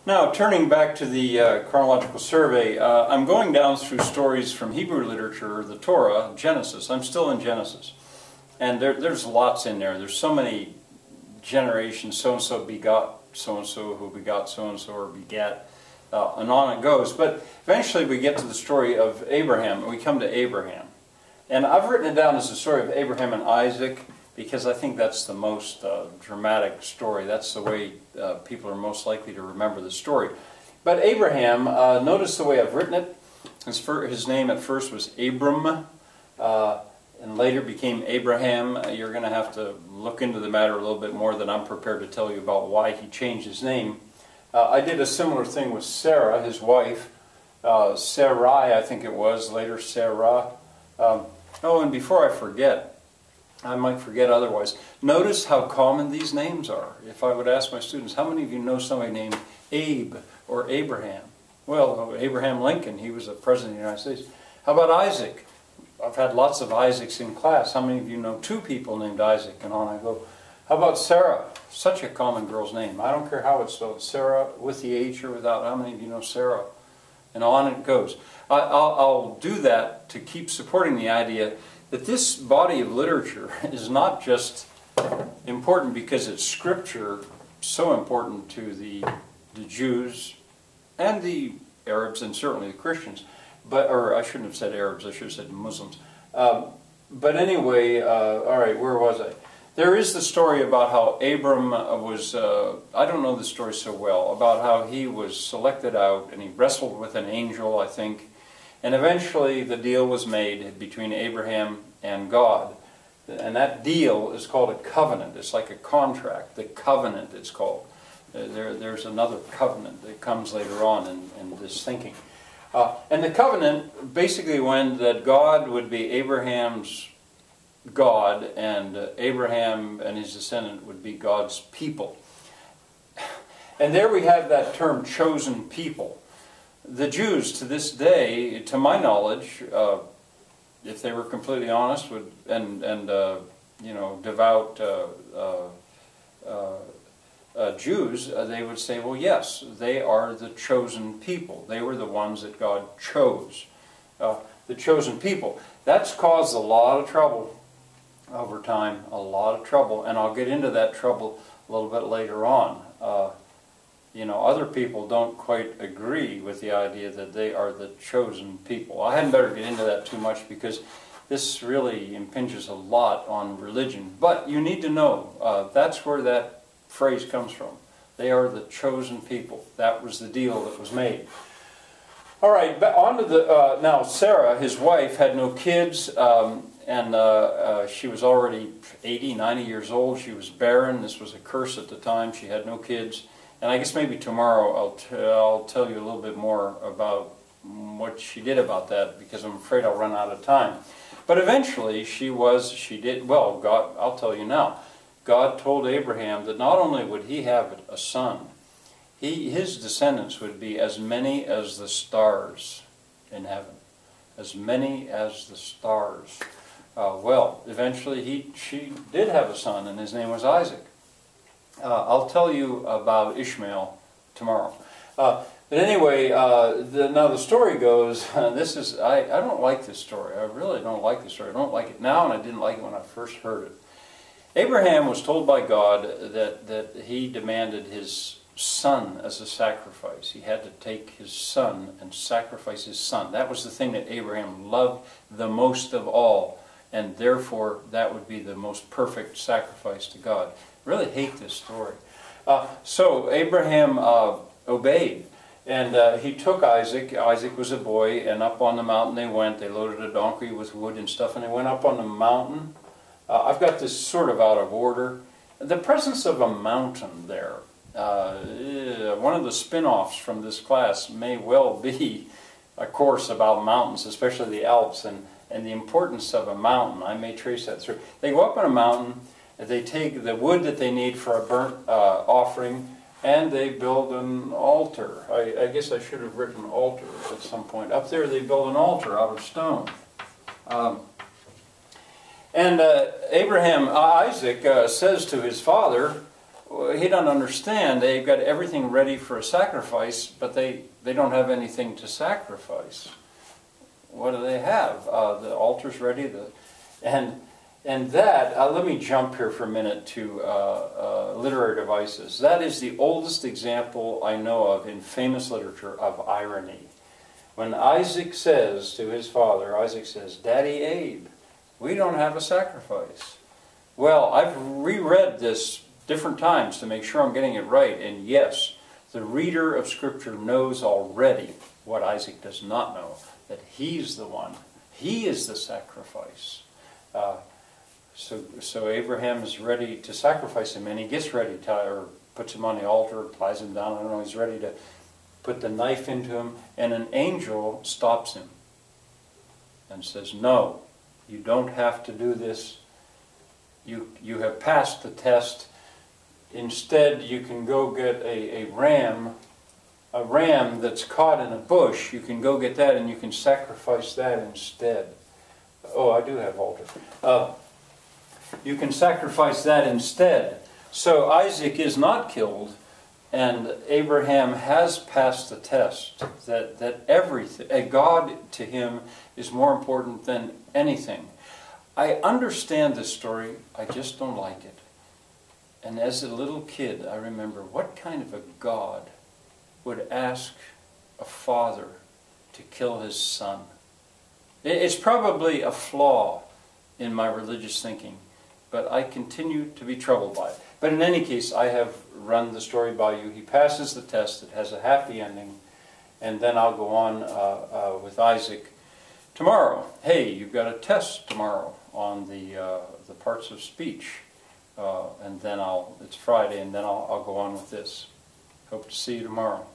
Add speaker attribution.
Speaker 1: Now, turning back to the chronological survey, I'm going down through stories from Hebrew literature, the Torah, Genesis. I'm still in Genesis. And there's lots in there. There's so many generations, so-and-so begot so-and-so, who begot so-and-so, or begat, and on it goes. But eventually we get to the story of Abraham, and we come to Abraham. And I've written it down as the story of Abraham and Isaac, because I think that's the most dramatic story. That's the way people are most likely to remember the story. But Abraham, notice the way I've written it. His name at first was Abram, and later became Abraham. You're going to have to look into the matter a little bit more than I'm prepared to tell you about why he changed his name. I did a similar thing with Sarah, his wife. Sarai, I think it was, later Sarah. Oh, and before I forget, I might forget otherwise. Notice how common these names are. If I would ask my students, how many of you know somebody named Abe or Abraham? Well, Abraham Lincoln, he was a president of the United States. How about Isaac? I've had lots of Isaacs in class. How many of you know two people named Isaac? And on I go. How about Sarah? Such a common girl's name. I don't care how it's spelled. Sarah with the H or without. How many of you know Sarah? And on it goes. I'll do that to keep supporting the idea that this body of literature is not just important because it's scripture, so important to the Jews and the Arabs and certainly the Christians, or I shouldn't have said Arabs, I should have said Muslims. But anyway, all right, where was I? There is the story about how Abram was, I don't know the story so well, about how he was selected out and he wrestled with an angel, I think, and eventually the deal was made between Abraham and God. And that deal is called a covenant. It's like a contract. The covenant, it's called. There's another covenant that comes later on in this thinking. And the covenant basically went that God would be Abraham's God, and Abraham and his descendant would be God's people. And there we have that term, chosen people. The Jews to this day, to my knowledge, if they were completely honest, would devout Jews, they would say, well, yes, they are the chosen people. They were the ones that God chose. The chosen people. That's caused a lot of trouble over time, a lot of trouble, and I'll get into that trouble a little bit later on. Other people don't quite agree with the idea that they are the chosen people. I hadn't better get into that too much because this really impinges a lot on religion. But you need to know, that's where that phrase comes from. They are the chosen people. That was the deal that was made. All right, but on to the, now Sarah, his wife, had no kids, and she was already 80, 90 years old. She was barren. This was a curse at the time. She had no kids. And I guess maybe tomorrow I'll tell you a little bit more about what she did about that, because I'm afraid I'll run out of time. But eventually God, I'll tell you now. God told Abraham that not only would he have a son, his descendants would be as many as the stars in heaven. As many as the stars. Eventually she did have a son, and his name was Isaac. I'll tell you about Ishmael tomorrow. But anyway, now the story goes, I don't like this story. I really don't like this story. I don't like it now, and I didn't like it when I first heard it. Abraham was told by God that he demanded his son as a sacrifice. He had to take his son and sacrifice his son. That was the thing that Abraham loved the most of all, and therefore that would be the most perfect sacrifice to God. I really hate this story. So Abraham obeyed, and he took Isaac. Isaac was a boy, and up on the mountain they went. They loaded a donkey with wood and stuff, and they went up on the mountain. I've got this sort of out of order. The presence of a mountain there, one of the spin-offs from this class may well be a course about mountains, especially the Alps, and the importance of a mountain. I may trace that through. They go up on a mountain, they take the wood that they need for a burnt offering, and they build an altar. I guess I should have written altar at some point. Up there they build an altar out of stone. Isaac says to his father, he doesn't understand. They've got everything ready for a sacrifice, but they don't have anything to sacrifice. What do they have? The altar's ready, and that, let me jump here for a minute to literary devices. That is the oldest example I know of in famous literature of irony. When Isaac says to his father, Isaac says, "Daddy Abe, we don't have a sacrifice." Well, I've reread this different times to make sure I'm getting it right, and yes, the reader of Scripture knows already what Isaac does not know, that he's the one. He is the sacrifice. So Abraham is ready to sacrifice him, and he gets ready to, or puts him on the altar, ties him down, I don't know, he's ready to put the knife into him, and an angel stops him and says, "No, you don't have to do this. You have passed the test. Instead, you can go get a ram that's caught in a bush. You can go get that, and you can sacrifice that instead." Oh, I do have altar. You can sacrifice that instead. So Isaac is not killed, and Abraham has passed the test. That everything, God to him is more important than anything. I understand this story, I just don't like it. And as a little kid, I remember, what kind of a God would ask a father to kill his son? It's probably a flaw in my religious thinking, but I continue to be troubled by it. But in any case, I have run the story by you. He passes the test, it has a happy ending, and then I'll go on with Isaac tomorrow. Hey, you've got a test tomorrow on the parts of speech. And then it's Friday, and then I'll go on with this. Hope to see you tomorrow.